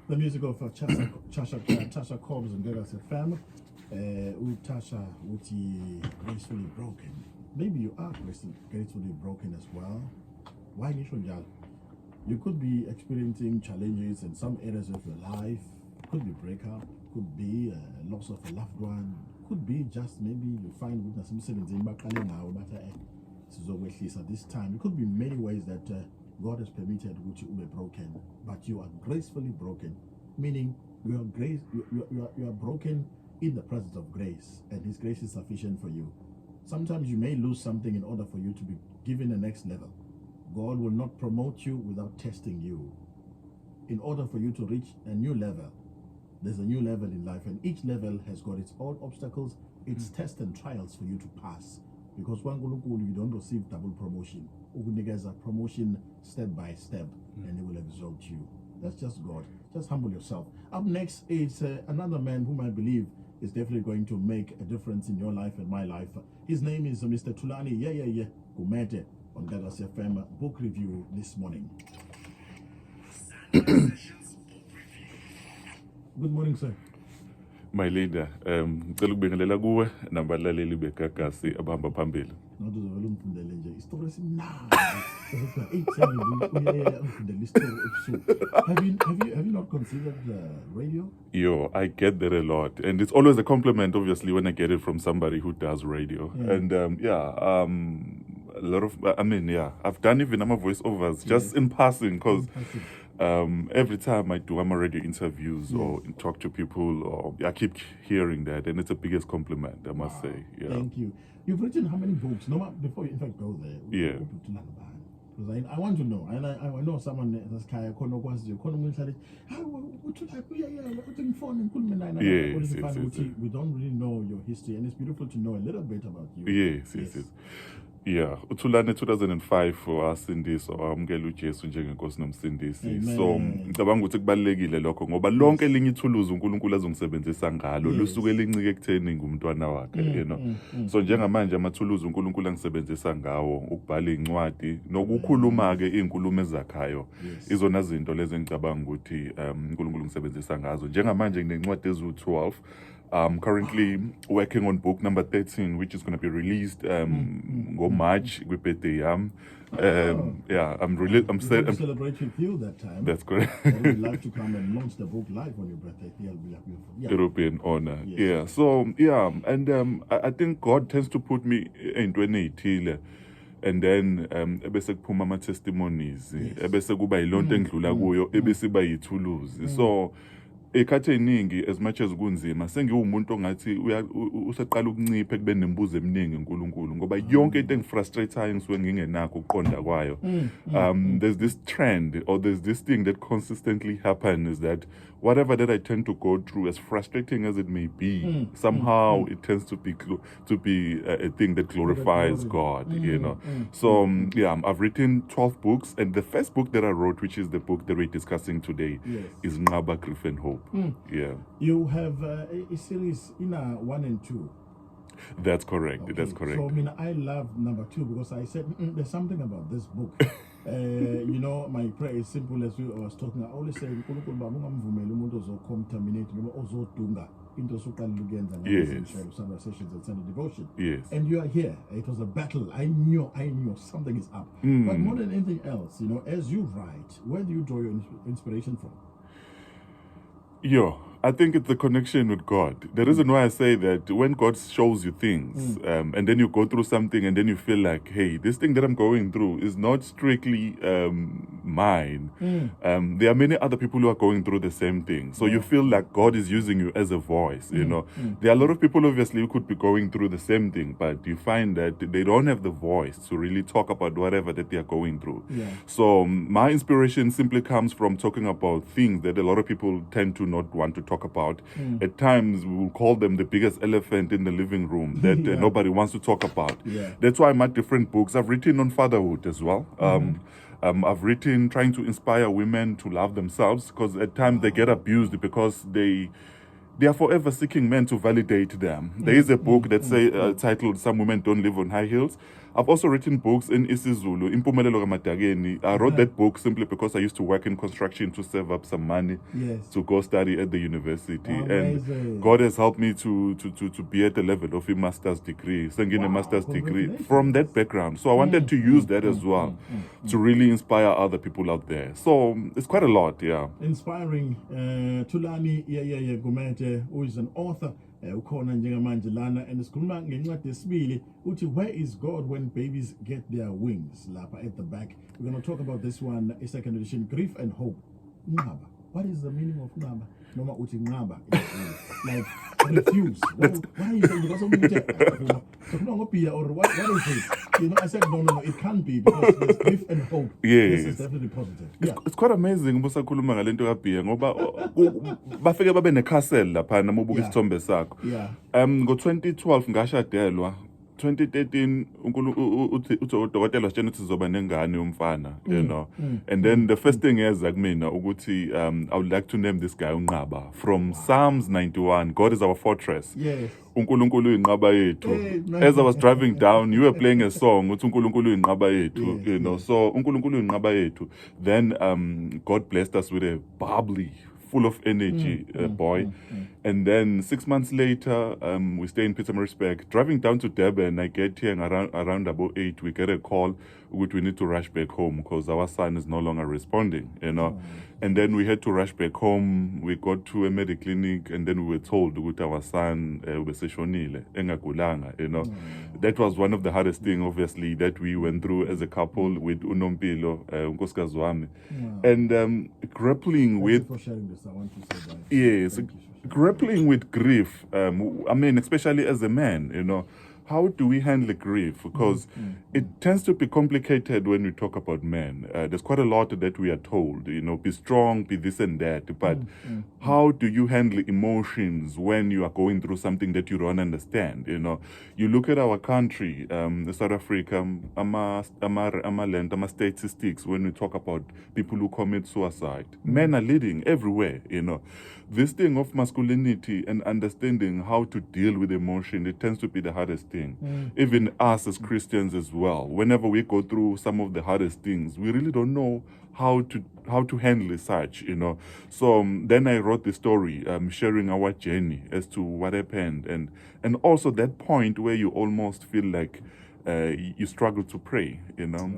The music of Tasha Cobbs and Vegas FM. Tasha, gracefully broken. Maybe you are gracefully broken as well. Why Nishonjal? You could be experiencing challenges in some areas of your life. Could be breakup, could be loss of a loved one, could be just maybe you find witness at this time. It could be many ways that God has permitted which you be broken, but you are gracefully broken, meaning you are broken in the presence of grace, and His grace is sufficient for you. Sometimes you may lose something in order for you to be given the next level. God will not promote you without testing you. In order for you to reach a new level, there's a new level in life, and each level has got its own obstacles, its tests and trials for you to pass. Because you don't receive double promotion. There's a promotion step by step, and He will exalt you. That's just God. Just humble yourself. Up next is another man whom I believe is definitely going to make a difference in your life and my life. His name is Mr. Thulani Yeyeye Gumede on Gagas FM book review this morning. Good morning, sir. My leader, ngicela ukubingelela kuwe nabalaleli beGagasi abahamba phambili. Have you not considered radio? Yo, I get that a lot, and it's always a compliment, obviously, when I get it from somebody who does radio. Yeah. And a lot of, I've done even voiceovers just in passing, because every time I do radio interviews or talk to people, or I keep hearing that, and it's the biggest compliment, I must say. Yeah. Thank you. You've written how many books? No, before you in fact go there. Yeah. Because I want to know, and I know someone that's Kaya Kono we don't really know your history, and it's beautiful to know a little bit about you. Yes. Yeah, uThulani 2005 wasindiswa wamukela uJesu njengenkosi nomsindisi. So ngicabanga ukuthi kubalekile lokho ngoba lonke elinye ithuluzi uNkulunkulu azongisebenzisa ngalo lusuke lincike ekutheni ngumntwana wakhe, you know. So njengamanje amathuluzi uNkulunkulu angisebenzisa ngawo ukubhala incwadi nokukhuluma ke izinkulumo ezakhayo. Izona zinto lezi engicabanga ukuthi uNkulunkulu ngisebenzisa ngazo. Njengamanje nginencwadi ezu12. I'm currently working on book number 13, which is going to be released go March with birthday. I'm celebrate with you that time. That's correct. I would like to come and launch the book live on your birthday. It'll be beautiful. Yeah. European honor. Yes. Yeah. So and I think God tends to put me in 2018. And then ebese kuphuma ama testimonies, ebese kuba yilonto engidlula kuyo, ebese ba yithuluzi. So ekhathi eningi as much as kunzima sengiwumuntu ongathi usaqala ukuncipha ekubeni nembuzo eminingi uNkulunkulu ngoba yonke into engifrustrateayo ngisuke ngingenakho ukuqonda kwayo. There's this trend, or there's this thing that consistently happens, is that whatever that I tend to go through, as frustrating as it may be, somehow it tends to be a thing that glorifies God, you know. So I've written 12 books, and the first book that I wrote, which is the book that we're discussing today, is Nqaba, Grief and Hope. Yeah. You have a series in 1 and 2. That's correct. Okay. That's correct. So I love number 2 because I said there's something about this book. My prayer is simple. As we was talking, I always say, devotion. Yes. And you are here. It was a battle. I knew something is up. But more than anything else, as you write, where do you draw your inspiration from? I think it's the connection with God. The reason why I say that, when God shows you things, and then you go through something, and then you feel like, hey, this thing that I'm going through is not strictly mine. There are many other people who are going through the same thing. So you feel like God is using you as a voice, you know. There are a lot of people, obviously, who could be going through the same thing, but you find that they don't have the voice to really talk about whatever that they are going through. So my inspiration simply comes from talking about things that a lot of people tend to not want to talk about. At times we will call them the biggest elephant in the living room that nobody wants to talk about. That's why my different books, I've written on fatherhood as well. I've written trying to inspire women to love themselves, because at times they get abused because they are forever seeking men to validate them. There is a book that's titled Some Women Don't Live on High Heels. I've also written books in isiZulu, Impumelelo Kamadageni. I wrote that book simply because I used to work in construction to save up some money to go study at the university. Amazing. And God has helped me to be at the level of a master's degree, singing a master's degree from that background. So I wanted to use that as well to really inspire other people out there. So it's quite a lot, yeah. Inspiring. Thulani Yeyeye Gumede, who is an author, ukhona njengamanje lana, and isikhuluma ngencwadi yesibili uthi where is God when babies get their wings, lapha at the back. We're going to talk about this one, a second edition, Grief and Hope. Nqaba. What is the meaning of Nqaba? Noma uthi Nqaba. Like refuse. Why are you saying because of or what is it? You know, I said no, it can't be because there's grief and hope. Yes. This is definitely positive. It's quite amazing ubusakhuluma ngalento kaBhia ngoba bafike babe necastle lapha namubuka isithombe sakho. Ngo2012 ngashadelwa. 2013 udokotela wasitshela ukuthi sizoba nengane yomfana, you know. And then the first thing is kumina ukuthi I would like to name this guy Nqaba from Psalms 91. God is our fortress. Yes. uNkulunkulu uyinqaba yethu. As I was driving down, you were playing a song uthi uNkulunkulu uyinqaba yethu, you know. So uNkulunkulu uyinqaba yethu. Then God blessed us with a bubbly, full of energy boy. And then 6 months later, we stay in Pietermaritzburg. Driving down to Durban, I get here and around about 8, we get a call which we need to rush back home because our son is no longer responding, you know. And then we had to rush back home. We got to a medical clinic and then we were told that our son ubeseshonile engagulanga, you know. That was one of the hardest things, obviously, that we went through as a couple with uNompilo, unkosikazi wami. And grappling with... Thank you for sharing this. I want to say that. Yes, grappling with grief, I mean, especially as a man, you know, how do we handle grief? Because it tends to be complicated when we talk about men. There's quite a lot that we are told, you know, be strong, be this and that. But how do you handle emotions when you are going through something that you don't understand? You know, you look at our country, South Africa, statistics, when we talk about people who commit suicide. Men are leading everywhere, you know. This thing of masculinity and understanding how to deal with emotion, it tends to be the hardest thing. Even us as Christians as well. Whenever we go through some of the hardest things, we really don't know how to handle such, you know. So then I wrote the story, sharing our journey as to what happened, and also that point where you almost feel like you struggle to pray, you know.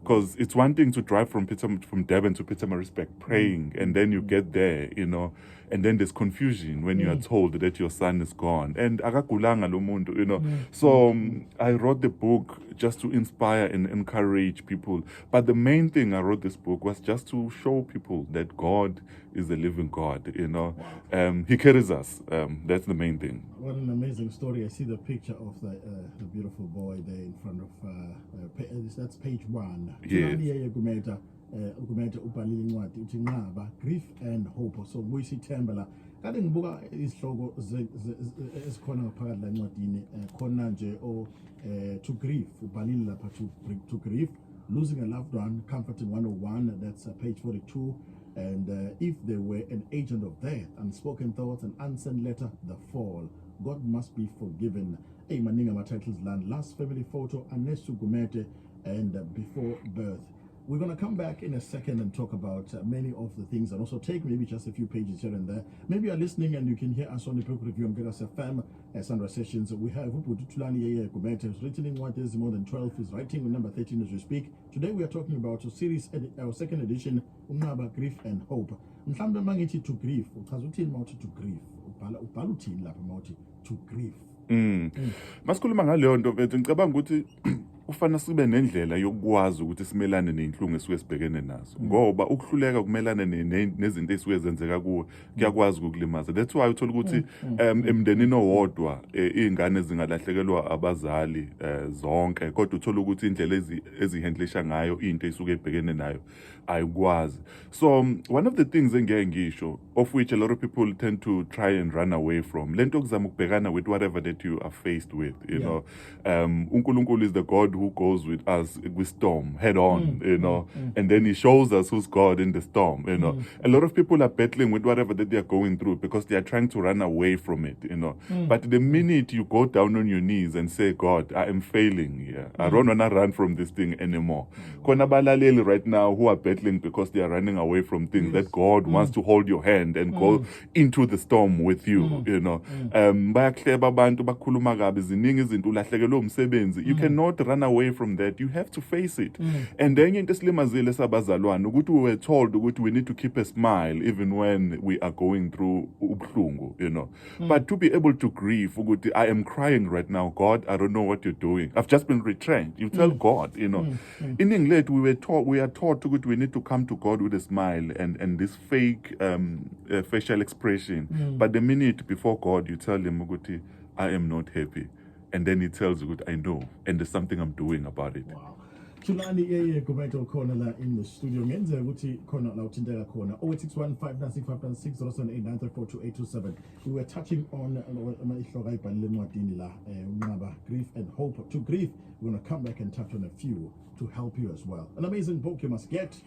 Because it's one thing to drive from Durban to Pietermaritzburg praying, and then you get there, you know, and then there's confusion when you are told that your son is gone. And akagulanga lo muntu, you know. So I wrote the book just to inspire and encourage people. But the main thing I wrote this book was just to show people that God is a living God, you know. He carries us. That's the main thing. What an amazing story. I see the picture of the beautiful boy there in front of, that's page 1. Yes. Thulani Yeyeye Gumede, Gumede ubhalile incwadi uthi Nqaba, Grief and Hope. So Buyisithemba la. Kade ngibuka isihloko esikhona ngaphakathi la ncwadini khona nje to grief, ubhalile lapha to grief, losing a loved one, comforting 101, that's page 42. And if they were an agent of death, unspoken thoughts, an unsent letter, the fall, God must be forgiven. Hey, maninga ma titles land, last family photo, Anesu Gumede, and before birth. We're going to come back in a second and talk about many of the things and also take maybe just a few pages here and there. Maybe you're listening and you can hear us on the Book Review on Vegas FM, Sandra Sessions. We have Thulani Yeyeye Gumede, who's written in what is more than 12. He's writing with number 13 as we speak. Today we are talking about a series, our second edition, Nqaba, Grief and Hope. Mhlambe mangithi to grief, uchaza uthini mawuthi to grief? Ubhala uthini lapha mawuthi to grief? Masikhuluma ngaleyo nto mfethu ngicabanga ukuthi kufanele sibe nendlela yokwazi ukuthi simelane nenhlungu esuke sibhekene nazo ngoba ukuhluleka kumelana nezinto ezisuke zenzeka kuwe kuyakwazi ukukulimaza. That's why uthola ukuthi emndenini owodwa izingane zingalahlekelwa abazali zonke kodwa uthola ukuthi indlela ezihandlisha ngayo into esuke ebhekene nayo ayikwazi. So one of the things engeke ngisho, of which a lot of people tend to try and run away from, lento kuzama ukubhekana with whatever that you are faced with, you know. uNkulunkulu is the God who goes with us with storm head on, you know, and then he shows us who's God in the storm, you know. A lot of people are battling with whatever that they are going through because they are trying to run away from it, you know. But the minute you go down on your knees and say, God, I am failing here. I don't want to run from this thing anymore. Khona balaleli right now who are battling because they are running away from things that God wants to hold your hand and go into the storm with you, you know. Bayakleba abantu bakhuluma kabi ziningi izinto ulahlekelwe umsebenzi. You cannot run away from that. You have to face it. And then into esilimazile sabazalwane ukuthi we were told ukuthi we need to keep a smile even when we are going through ubuhlungu, you know. But to be able to grieve ukuthi I am crying right now, God, I don't know what you're doing. I've just been retrenched. You tell God, you know. In English we are taught ukuthi we need to come to God with a smile and this fake facial expression. But the minute before God you tell him ukuthi I am not happy. And then he tells you, I know, and there's something I'm doing about it. Wow. Thulani Yeyeye Gumede khona la in the studio. Ngenzeka ukuthi khona la uthinteka khona 0861596596 We were touching on ihloka ibhalile encwadini la Nqaba, grief and hope to grief. We're going to come back and touch on a few to help you as well. An amazing book you must get.